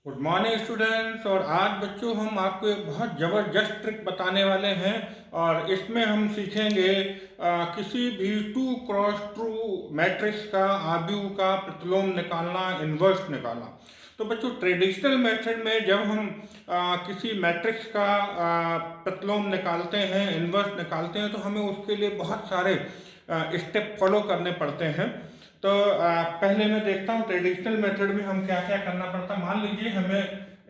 Good morning students. और आज बच्चों हम आपको एक बहुत ज़बरदस्त ट्रिक बताने वाले हैं और इसमें हम सीखेंगे किसी भी टू क्रॉस टू मैट्रिक्स का आव्यूह का प्रतिलोम निकालना, इन्वर्स निकालना। तो बच्चों ट्रेडिशनल मेथड में जब हम किसी मैट्रिक्स का प्रतिलोम निकालते हैं, इन्वर्स निकालते हैं, तो हमें उसके लिए बहुत सारे स्टेप फॉलो करने पड़ते हैं। तो पहले मैं देखता हूँ ट्रेडिशनल मेथड में हम क्या क्या करना पड़ता है। मान लीजिए हमें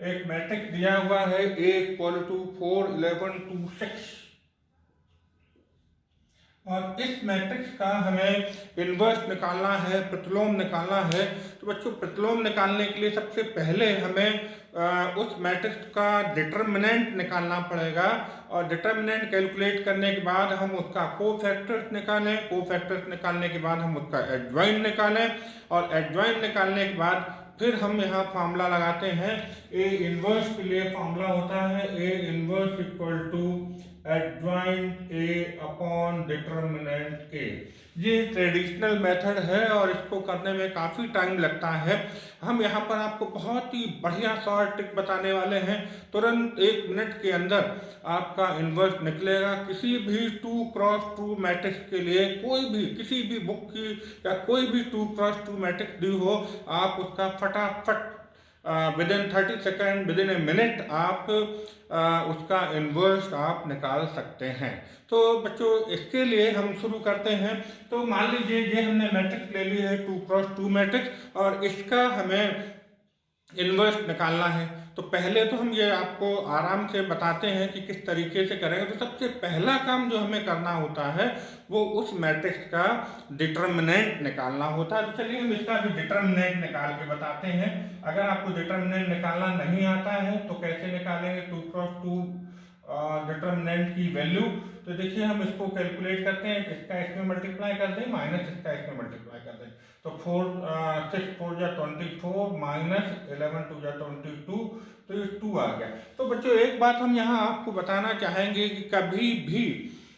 एक मैट्रिक्स दिया हुआ है A इक्वल टू 4, 11, 2, 6 और इस मैट्रिक्स का हमें इन्वर्स निकालना है, प्रतिलोम निकालना है। तो बच्चों प्रतिलोम निकालने के लिए सबसे पहले हमें उस मैट्रिक्स का डिटर्मिनेंट निकालना पड़ेगा और डिटर्मिनेंट कैलकुलेट करने के बाद हम उसका कोफैक्टर्स निकालें, कोफैक्टर्स निकालने के बाद हम उसका एडजॉइंट निकालें और एडजॉइंट निकालने के बाद फिर हम यहाँ फार्मूला लगाते हैं। ए इनवर्स के लिए फार्मूला होता है A inverse equal to adjoint A upon determinant A. ये ट्रेडिशनल मेथड है और इसको करने में काफ़ी टाइम लगता है। हम यहाँ पर आपको बहुत ही बढ़िया शॉर्ट ट्रिक बताने वाले हैं। तुरंत 1 मिनट के अंदर आपका इन्वर्स निकलेगा। किसी भी टू क्रॉस टू मैट्रिक्स के लिए कोई भी किसी भी बुक की या कोई भी टू क्रॉस टू मैट्रिक्स दी हो, आप उसका फटाफट with in 30 second, with in a minute आप उसका इन्वर्स आप निकाल सकते हैं। तो बच्चों इसके लिए हम शुरू करते हैं। तो मान लीजिए ये हमने मैट्रिक्स ले ली है टू क्रॉस टू मैट्रिक्स और इसका हमें इन्वर्स निकालना है। तो पहले तो हम ये आपको आराम से बताते हैं कि किस तरीके से करेंगे। तो सबसे पहला काम जो हमें करना होता है वो उस मैट्रिक्स का डिटर्मिनेंट निकालना होता है। तो चलिए हम इसका भी डिटर्मिनेंट निकाल के बताते हैं। अगर आपको डिटर्मिनेंट निकालना नहीं आता है तो कैसे निकालेंगे टू क्रॉस टू डिटर्मिनेंट की वैल्यू। तो देखिए हम इसको कैलकुलेट करते हैं, इसका इसमें मल्टीप्लाई कर दें माइनस इसका इसमें मल्टीप्लाई कर दें। तो 6 4 जा 24 माइनस 11 2 जा 22, तो ये 2 आ गया। तो बच्चों एक बात हम यहाँ आपको बताना चाहेंगे कि कभी भी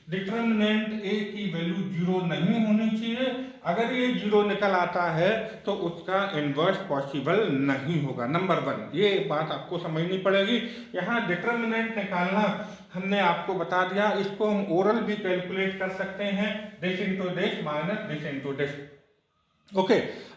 डिटर्मिनेंट ए की वैल्यू 0 नहीं होनी चाहिए। अगर ये 0 निकल आता है तो उसका इन्वर्स पॉसिबल नहीं होगा। नंबर 1 ये बात आपको समझनी पड़ेगी। यहाँ डिटर्मिनेंट निकालना हमने आपको बता दिया। इसको हम ओरल भी कैलकुलेट कर सकते हैं, this into this minus this into this. Okay,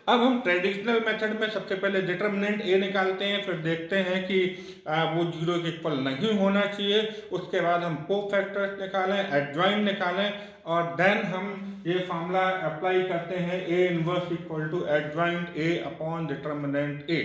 अब हम ट्रेडिशनल मेथड में सबसे पहले डिटर्मिनेंट ए निकालते हैं, फिर देखते हैं कि वो 0 के इक्वल नहीं होना चाहिए। उसके बाद हम कोफैक्टर्स निकालें, एडजॉइंट निकालें और देन हम ये फार्मूला अप्लाई करते हैं A inverse equal to adjoint A upon determinant A.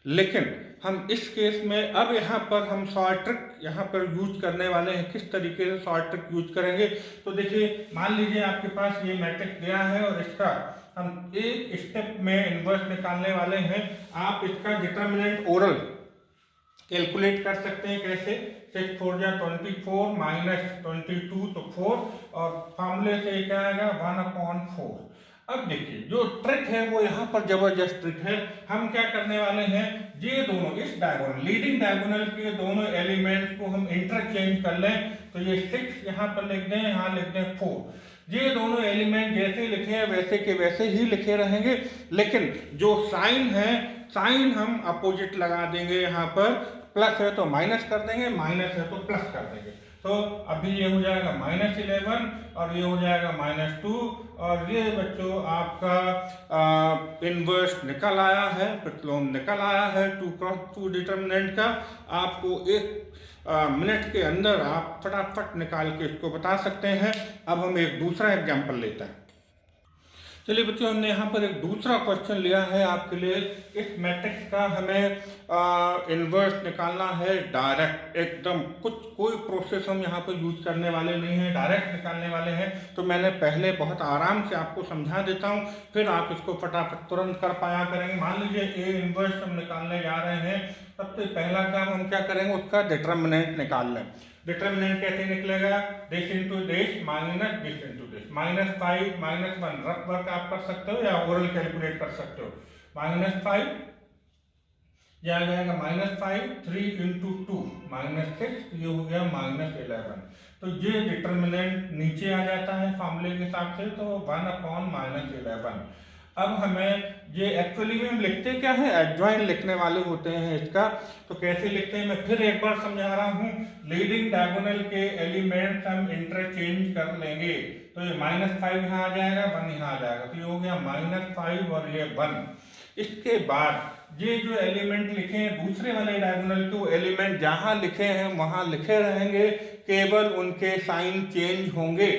लेकिन हम इस केस में अब यहाँ पर हम शॉर्ट ट्रिक यहाँ पर यूज करने वाले हैं। किस तरीके से शॉर्ट ट्रिक यूज करेंगे? तो देखिए मान लीजिए आपके पास ये मैट्रिक्स दिया है और इसका हम एक स्टेप में इन्वर्स निकालने वाले हैं। आप इसका डिटर्मिनेंट ओरल कैलकुलेट कर सकते हैं। कैसे? 6 4 जा 24 माइनस 22 तो 4 और फार्मूले से क्या आएगा 1/4। अब देखिए जो ट्रिक है वो यहाँ पर जबरदस्त ट्रिक है। हम क्या करने वाले हैं, ये दोनों इस डायगोनल लीडिंग डायगोनल के दोनों एलिमेंट्स को हम इंटरचेंज कर लें। तो ये 6 यहाँ पर लिख दें, यहाँ लिख दें 4। ये दोनों एलिमेंट जैसे लिखे हैं वैसे के वैसे ही लिखे रहेंगे, लेकिन जो साइन है साइन हम अपोजिट लगा देंगे। यहाँ पर प्लस है तो माइनस कर देंगे, माइनस है तो प्लस कर देंगे। तो अभी ये हो जाएगा -11 और ये हो जाएगा -2 और ये बच्चों आपका इन्वर्स निकल आया है, प्रतिलोम निकल आया है टू क्रॉस टू डिटर्मिनेंट का। आपको 1 मिनट के अंदर आप फटाफट निकाल के इसको बता सकते हैं। अब हम एक दूसरा एग्जाम्पल लेते हैं। चलिए बच्चों हमने यहाँ पर एक दूसरा क्वेश्चन लिया है आपके लिए। इस मैट्रिक्स का हमें इन्वर्स निकालना है डायरेक्ट, एकदम कोई प्रोसेस हम यहाँ पर यूज करने वाले नहीं हैं, डायरेक्ट निकालने वाले हैं। तो मैंने पहले बहुत आराम से आपको समझा देता हूँ, फिर आप इसको फटाफट तुरंत कर पाया करेंगे। मान लीजिए ए इन्वर्स हम निकालने जा रहे हैं। सबसे पहला काम हम क्या करेंगे, उसका डिटर्मिनेंट निकाल लें। डिटर्मिनेंट कैसे निकलेगा, this into this minus this into this, -5 -1 rough work आप कर सकते हो या ओरल कैलकुलेट कर सकते हो। -5 यह आ जाएगा -5, 3 इंटू 2 -6, ये हो गया -11। तो ये डिटर्मिनेंट नीचे आ जाता है फार्मूले के हिसाब से, तो 1/-11। अब हमें ये एक्चुअली में हम लिखते क्या है, एडजॉइन लिखने वाले होते हैं इसका। तो कैसे लिखते हैं मैं फिर एक बार समझा रहा हूँ। लीडिंग डायगोनल के एलिमेंट्स हम इंटरचेंज कर लेंगे। तो ये -5 यहाँ आ जाएगा, 1 यहाँ आ जाएगा, तो ये हो गया -5 और ये 1। इसके बाद ये जो एलिमेंट लिखे हैं दूसरे वाले डायगोनल के, वो एलिमेंट जहाँ लिखे हैं वहाँ लिखे रहेंगे, केवल उनके साइन चेंज होंगे।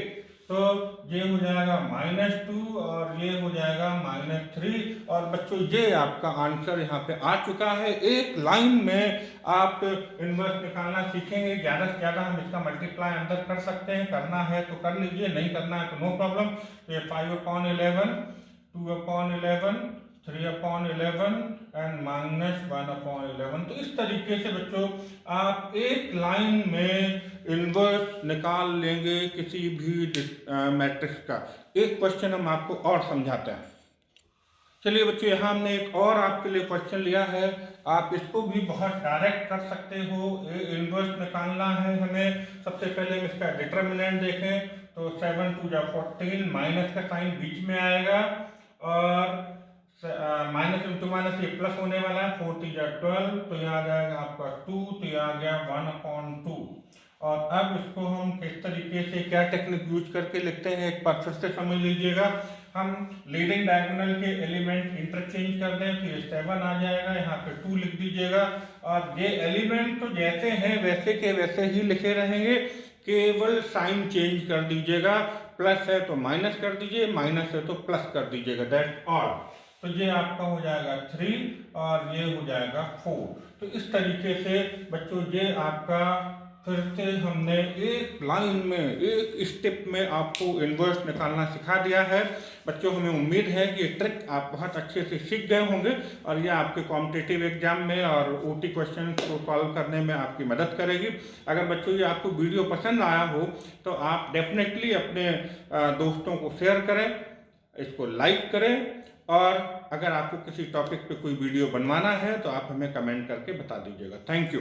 तो ये हो जाएगा -2 और ये हो जाएगा -3। और बच्चों ये आपका आंसर यहाँ पे आ चुका है। एक लाइन में आप इनवर्स निकालना सीखेंगे। ज़्यादा से ज़्यादा हम इसका मल्टीप्लाई अंदर कर सकते हैं, करना है तो कर लीजिए, नहीं करना है तो नो प्रॉब्लम। तो ये 5/11, 2/11, 3/11 एंड -1/11। तो इस तरीके से बच्चों आप एक लाइन में इनवर्स निकाल लेंगे किसी भी मैट्रिक्स का। एक क्वेश्चन हम आपको और समझाते हैं। चलिए बच्चों, यहाँ हमने एक और आपके लिए क्वेश्चन लिया है। आप इसको भी बहुत डायरेक्ट कर सकते हो। इनवर्स निकालना है हमें। सबसे पहले हम इसका डिटर्मिनेंट देखें तो 7 2 14, माइनस का साइन बीच में आएगा और माइनस इंटू माइनस ये प्लस होने वाला है। 4 3 12, तो यहाँ आ जाएगा आपका 2, तो यहाँ आ गया 1/2। और अब इसको हम किस तरीके से क्या टेक्निक यूज करके लिखते हैं एक बार फिर से समझ लीजिएगा। हम लीडिंग डायगोनल के एलिमेंट इंटरचेंज कर दें तो ये 7 आ जाएगा, यहाँ पे 2 लिख दीजिएगा। और ये एलिमेंट तो जैसे हैं वैसे के वैसे ही लिखे रहेंगे, केवल साइन चेंज कर दीजिएगा। प्लस है तो माइनस कर दीजिए, माइनस है तो प्लस कर दीजिएगा, दैट्स ऑल। तो ये आपका हो जाएगा 3 और ये हो जाएगा 4। तो इस तरीके से बच्चों ये आपका फिर से हमने एक लाइन में एक स्टेप में आपको इनवर्स निकालना सिखा दिया है। बच्चों हमें उम्मीद है कि ये ट्रिक आप बहुत अच्छे से सीख गए होंगे और ये आपके कॉम्पिटिटिव एग्जाम में और ओटी क्वेश्चन को सॉल्व करने में आपकी मदद करेगी। अगर बच्चों ये आपको वीडियो पसंद आया हो तो आप डेफिनेटली अपने दोस्तों को शेयर करें, इसको लाइक करें। और अगर आपको किसी टॉपिक पे कोई वीडियो बनवाना है तो आप हमें कमेंट करके बता दीजिएगा। Thank you.